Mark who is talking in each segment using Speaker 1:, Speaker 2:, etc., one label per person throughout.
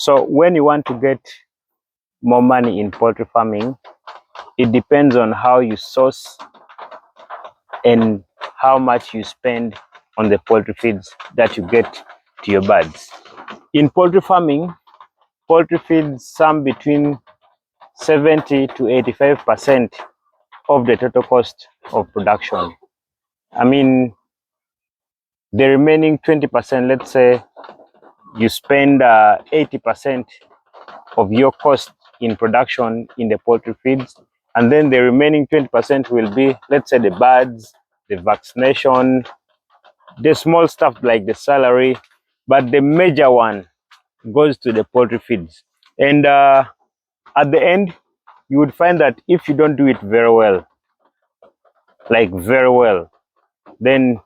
Speaker 1: So when you want to get more money in poultry farming, it depends on how you source and how much you spend on the poultry feeds that you get to your birds. In poultry farming, poultry feeds sum between 70 to 85% of the total cost of production. I mean, the remaining 20%, let's say you spend 80% of your cost in production in the poultry feeds, and then the remaining 20% will be, let's say, the birds, the vaccination, the small stuff like the salary, but the major one goes to the poultry feeds. And at the end, you would find that if you don't do it very well, like very well, then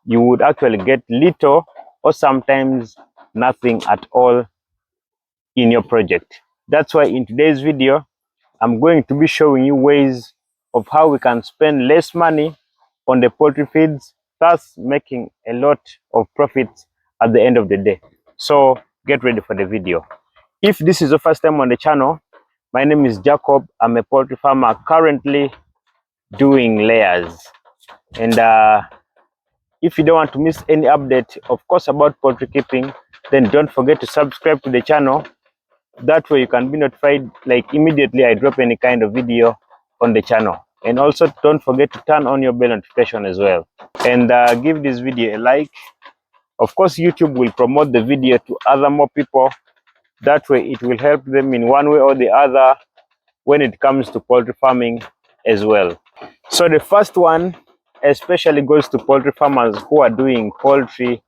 Speaker 1: you would actually get little or sometimes nothing at all in your project. That's why in today's video, I'm going to be showing you ways of how we can spend less money on the poultry feeds, thus making a lot of profits at the end of the day. So get ready for the video. If this is your first time on the channel, my name is Jacob. I'm a poultry farmer currently doing layers. And if you don't want to miss any update, of course, about poultry keeping, then don't forget to subscribe to the channel. That way you can be notified like immediately I drop any kind of video on the channel. And also don't forget to turn on your bell notification as well. And give this video a like. Of course, YouTube will promote the video to more people. That way it will help them in one way or the other when it comes to poultry farming as well. So the first one especially goes to poultry farmers who are doing poultry,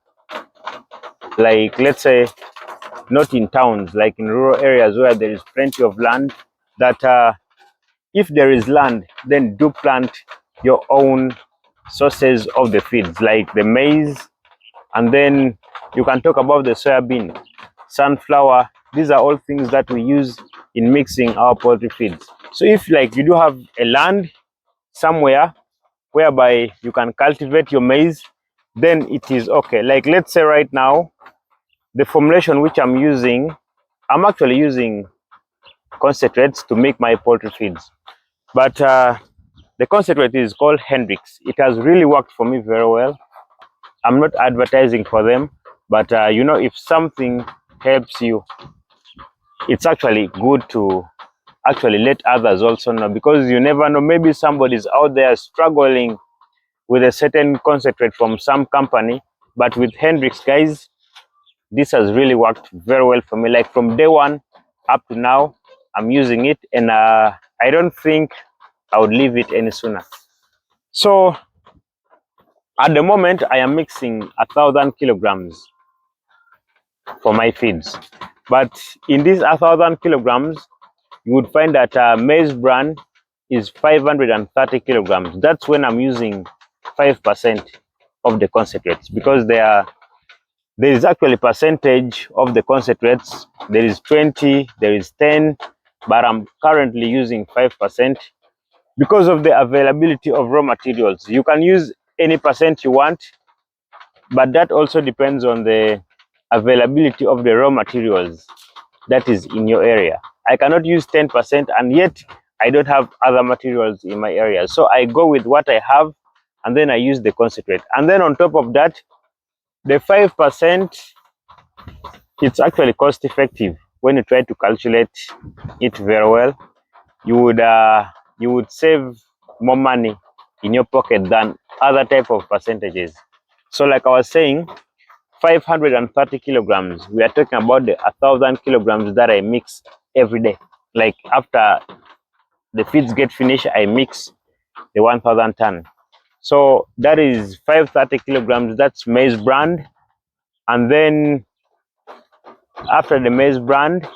Speaker 1: like let's say not in towns, like in rural areas where there is plenty of land, that if there is land, then do plant your own sources of the feeds, like the maize, and then you can talk about the soybean, sunflower. These are all things that we use in mixing our poultry feeds. So if like you do have a land somewhere whereby you can cultivate your maize, then it is okay. Like let's say right now, the formulation which I'm using, I'm actually using concentrates to make my poultry feeds. But the concentrate is called Hendrix. It has really worked for me very well. I'm not advertising for them, but you know, if something helps you, it's actually good to actually let others also know, because you never know, maybe somebody's out there struggling with a certain concentrate from some company. But with Hendrix, guys, this has really worked very well for me. Like from day one up to now, I'm using it, and I don't think I would leave it any sooner. So at the moment, I am mixing 1,000 kilograms for my feeds. But in these 1,000 kilograms, you would find that maize bran is 530 kilograms. That's when I'm using 5% of the concentrates, because there is actually percentage of the concentrates. There is 20, there is 10, but I'm currently using 5% because of the availability of raw materials. You can use any percent you want, but that also depends on the availability of the raw materials that is in your area. I cannot use 10%, and yet I don't have other materials in my area. So I go with what I have, and then I use the concentrate. And then on top of that, the 5%, it's actually cost effective when you try to calculate it very well. You would save more money in your pocket than other type of percentages. So like I was saying, 530 kilograms, we are talking about the 1,000 kilograms that I mix every day. Like after the feeds get finished, I mix the 1,000 ton. So that is 530 kilograms, that's maize bran. And then after the maize bran,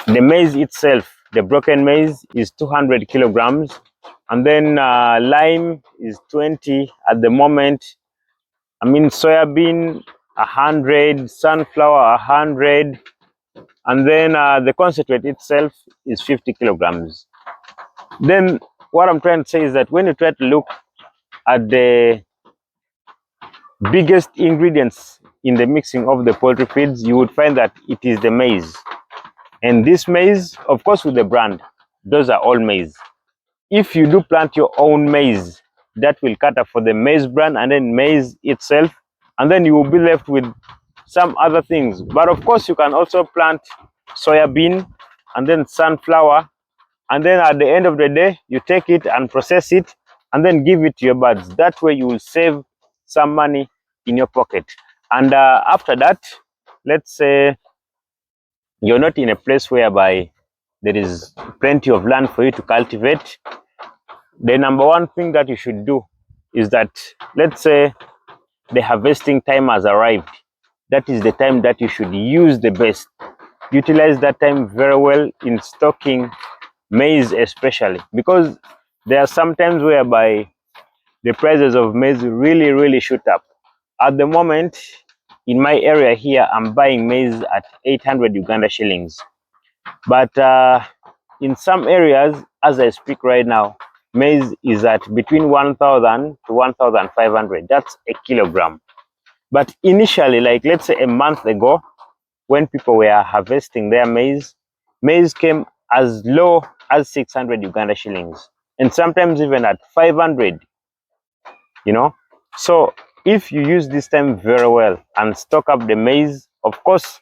Speaker 1: the maize itself, the broken maize, is 200 kilograms. And then lime is 20 at the moment. I mean, soybean 100, sunflower 100, and then the concentrate itself is 50 kilograms. Then what I'm trying to say is that when you try to look at the biggest ingredients in the mixing of the poultry feeds, you would find that it is the maize. And this maize, of course, with the brand, those are all maize. If you do plant your own maize, that will cater for the maize brand and then maize itself, and then you will be left with some other things. But of course, you can also plant soya bean and then sunflower, and then at the end of the day, you take it and process it and then give it to your birds. That way you will save some money in your pocket. And after that, let's say you're not in a place whereby there is plenty of land for you to cultivate. The number one thing that you should do is that, let's say the harvesting time has arrived. That is the time that you should use the best. Utilize that time very well in stocking maize, especially because there are some times whereby the prices of maize really shoot up. At the moment, in my area here, I'm buying maize at 800 Uganda shillings. But in some areas, as I speak right now, maize is at between 1,000 to 1,500. That's a kilogram. But initially, like let's say a month ago, when people were harvesting their maize, maize came as low as 600 Uganda shillings, and sometimes even at 500, you know. So if you use this time very well and stock up the maize, of course,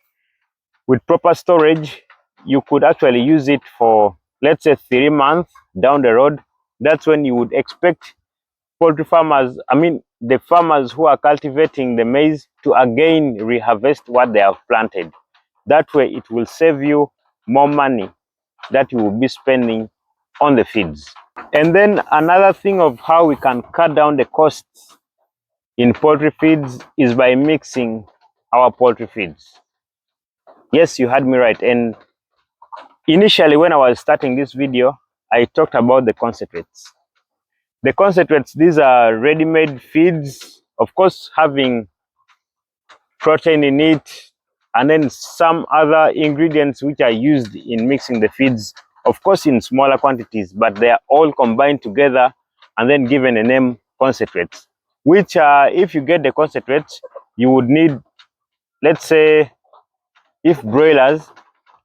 Speaker 1: with proper storage, you could actually use it for, let's say, 3 months down the road. That's when you would expect poultry farmers, I mean, the farmers who are cultivating the maize, to again reharvest what they have planted. That way, it will save you more money that you will be spending on the feeds. And then another thing of how we can cut down the costs in poultry feeds is by mixing our poultry feeds. Yes, you heard me right. And initially, when I was starting this video, I talked about the concentrates. The concentrates, these are ready-made feeds, of course, having protein in it, and then some other ingredients which are used in mixing the feeds, of course, in smaller quantities, but they are all combined together and then given a name concentrates, which if you get the concentrates, you would need, let's say, if broilers,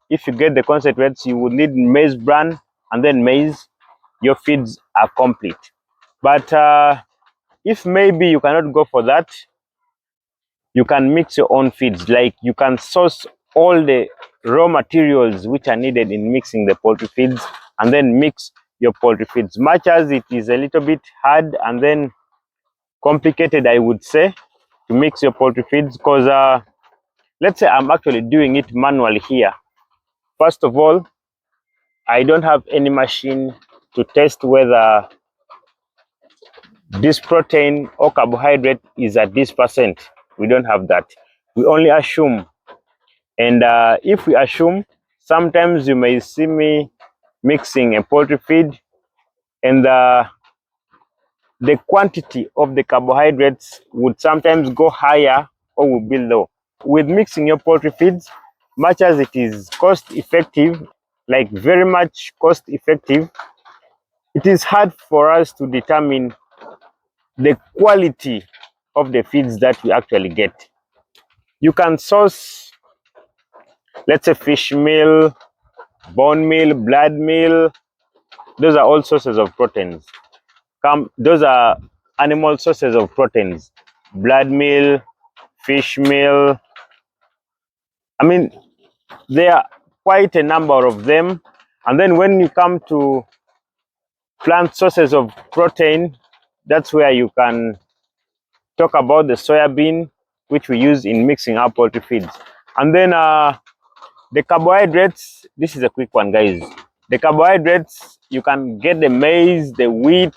Speaker 1: if you get the concentrates, you would need maize bran and then maize. Your feeds are complete. But if maybe you cannot go for that, you can mix your own feeds. Like you can source all the raw materials which are needed in mixing the poultry feeds and then mix your poultry feeds. Much as it is a little bit hard and then complicated, I would say, to mix your poultry feeds, because let's say I'm actually doing it manually here. First of all, I don't have any machine to test whether this protein or carbohydrate is at this percent. We don't have that. We only assume. And if we assume, sometimes you may see me mixing a poultry feed and the quantity of the carbohydrates would sometimes go higher or will be low. With mixing your poultry feeds, much as it is cost effective, like very much cost effective, it is hard for us to determine the quality of the feeds that we actually get. You can source, let's say, fish meal, bone meal, blood meal. Those are all sources of proteins. Those are animal sources of proteins. Blood meal, fish meal. I mean, there are quite a number of them. And then when you come to plant sources of protein, that's where you can talk about the soya bean, which we use in mixing our poultry feeds. And then the carbohydrates, this is a quick one, guys. The carbohydrates, you can get the maize, the wheat,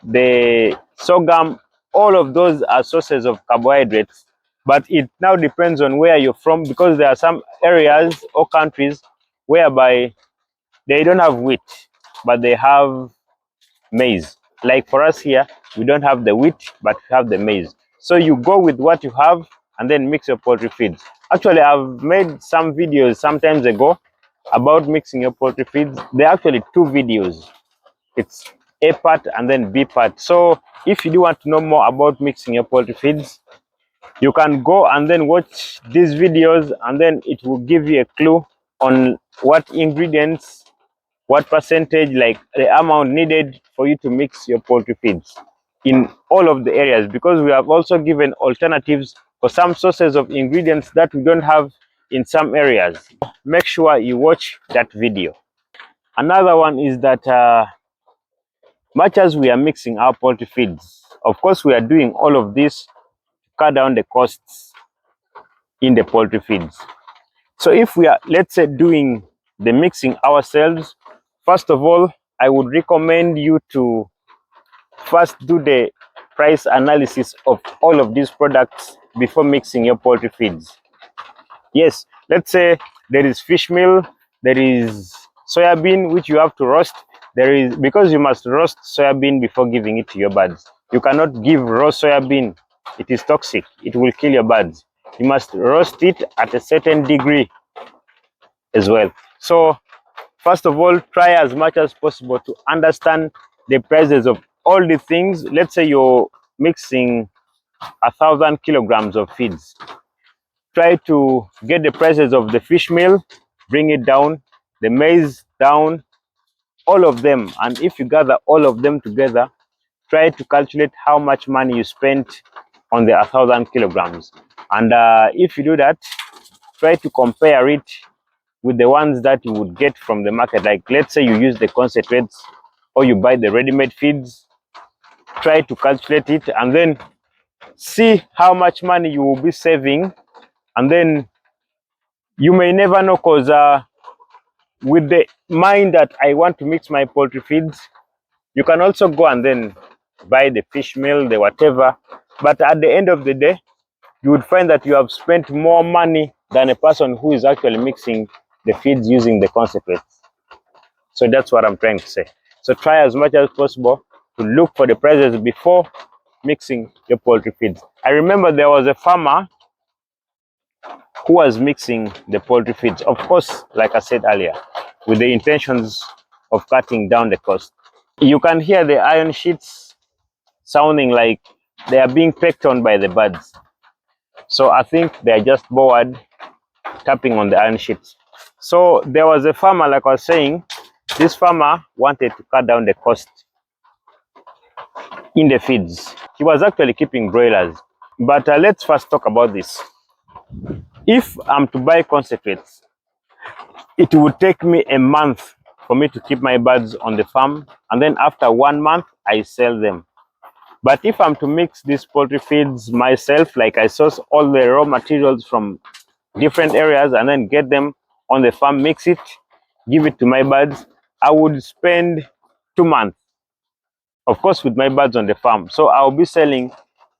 Speaker 1: the sorghum, all of those are sources of carbohydrates. But it now depends on where you're from, because there are some areas or countries whereby they don't have wheat, but they have maize. Like for us here, we don't have the wheat, but we have the maize. So you go with what you have and then mix your poultry feeds. Actually, I've made some videos sometimes ago about mixing your poultry feeds. There are actually two videos. It's A part and then B part. So if you do want to know more about mixing your poultry feeds, You can go and then watch these videos, and then it will give you a clue on what ingredients, what percentage, like the amount needed for you to mix your poultry feeds in all of the areas, because we have also given alternatives for some sources of ingredients that we don't have in some areas. Make sure you watch that video. Another one is that much as we are mixing our poultry feeds, of course we are doing all of this to cut down the costs in the poultry feeds. So if we are, let's say, doing the mixing ourselves, first of all, I would recommend you to first do the price analysis of all of these products before mixing your poultry feeds. Yes, let's say there is fish meal, there is soybean which you have to roast. There is, because you must roast soybean before giving it to your birds. You cannot give raw soybean. It is toxic. It will kill your birds. You must roast it at a certain degree as well. So first of all, try as much as possible to understand the prices of all the things. Let's say you're mixing 1,000 kilograms of feeds. Try to get the prices of the fish meal, bring it down, the maize down, all of them. And if you gather all of them together, try to calculate how much money you spent on the 1,000 kilograms. And if you do that, try to compare it with the ones that you would get from the market. Like, let's say you use the concentrates or you buy the ready-made feeds. Try to calculate it and then see how much money you will be saving. And then you may never know, because with the mind that I want to mix my poultry feeds, you can also go and then buy the fish meal, the whatever. But at the end of the day, you would find that you have spent more money than a person who is actually mixing the feeds using the concentrates. So that's what I'm trying to say. So try as much as possible to look for the prices before mixing your poultry feeds. I remember there was a farmer who was mixing the poultry feeds, of course, like I said earlier, with the intentions of cutting down the cost. You can hear the iron sheets sounding like they are being pecked on by the birds. So I think they're just bored tapping on the iron sheets. So there was a farmer, like I was saying, this farmer wanted to cut down the cost in the feeds. He was actually keeping broilers. But let's first talk about this. If I'm to buy concentrates, it would take me a month for me to keep my birds on the farm, and then after 1 month, I sell them. But if I'm to mix these poultry feeds myself, like I source all the raw materials from different areas and then get them on the farm, mix it, give it to my birds, I would spend 2 months, of course, with my birds on the farm. So I'll be selling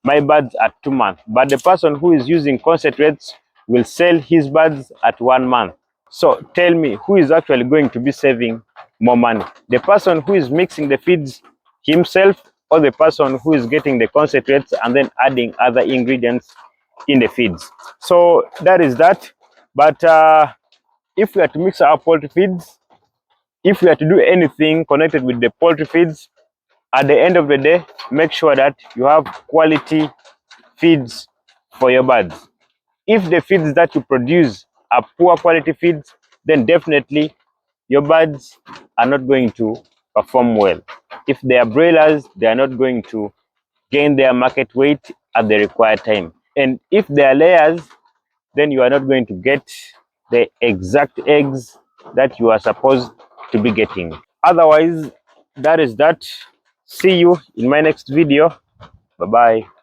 Speaker 1: my birds at 2 months. But the person who is using concentrates will sell his birds at 1 month. So tell me, who is actually going to be saving more money? The person who is mixing the feeds himself, or the person who is getting the concentrates and then adding other ingredients in the feeds? So that is that. But if we are to mix our poultry feeds, if we are to do anything connected with the poultry feeds, at the end of the day, make sure that you have quality feeds for your birds. If the feeds that you produce are poor quality feeds, then definitely your birds are not going to perform well. If they are broilers, they are not going to gain their market weight at the required time. And if they are layers, then you are not going to get the exact eggs that you are supposed to be getting. Otherwise, that is that. See you in my next video. Bye bye.